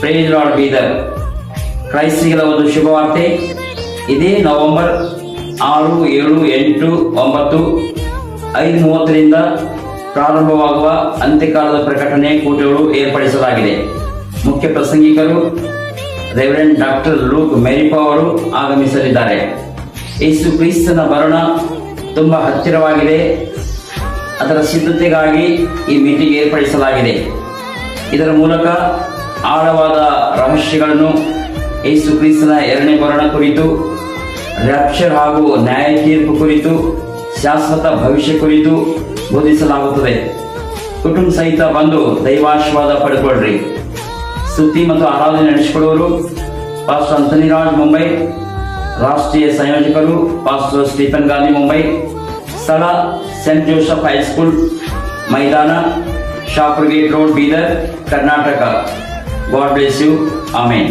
Price lord Bidar. ಕ್ರೈಸ್ತಿಗಳ ಒಂದು ಶುಭವಾರ್ತೆ. ಇದೇ November 6, 7, 8, 9, 5:30ರಿಂದ ಪ್ರಾರಂಭವಾಗುವ ಅಂತ್ಯಕಾಲದ ಪ್ರಕಟಣೆ ಕೂಟಗಳು ಏರ್ಪಡಿಸಲಾಗಿದೆ. ಮುಖ್ಯ ಪ್ರಸಂಗಿಕರು ರೆವರೆಂಡ್ ಡಾಕ್ಟರ್ ಲೂಕ್ ಮೆರಿಪಾ ಅವರು ಆಗಮಿಸಲಿದ್ದಾರೆ. ಯೇಸು ಕ್ರಿಸ್ತನ ಮರಣ ತುಂಬಾ ಹತ್ತಿರವಾಗಿದೆ. ಅದರ ಸಿದ್ಧತೆಗಾಗಿ ಈ ಮೀಟಿಂಗ್ ಏರ್ಪಡಿಸಲಾಗಿದೆ. ಇದರ ಮೂಲಕ ಆಳವಾದ ರಹಸ್ಯಗಳನ್ನು ಯೇಸು ಕ್ರಿಸ್ತನ ಎರಡನೇ ಮರಣ ಕುರಿತು, ರ್ಯಾಪ್ಚರ್ ಹಾಗೂ ನ್ಯಾಯ ತೀರ್ಪು ಕುರಿತು, ಶಾಶ್ವತ ಭವಿಷ್ಯ ಕುರಿತು ಬೋಧಿಸಲಾಗುತ್ತದೆ. ಕುಟುಂಬ ಸಹಿತ ಬಂದು ದೈವಾಶೀರ್ವಾದ ಪಡೆದುಕೊಳ್ಳ್ರಿ. ಸ್ತುತಿ ಮತ್ತು ಆರಾಧನೆ ನಡೆಸಿಕೊಡುವರು ಪಾಸ್ಟರ್ ಅಂತನಿರಾಜ್ ಮುಂಬೈ. ರಾಷ್ಟ್ರೀಯ ಸಂಯೋಜಕರು ಪಾಸ್ಟರ್ ಸ್ಟೀಫನ್ ಗಾಂಧಿ ಮುಂಬೈ. ಸ್ಥಳ ಸೆಂಟ್ ಜೋಸೆಫ್ ಹೈಸ್ಕೂಲ್ ಮೈದಾನ, Shahpur gate road, Bidar, Karnataka. God bless you. Amen.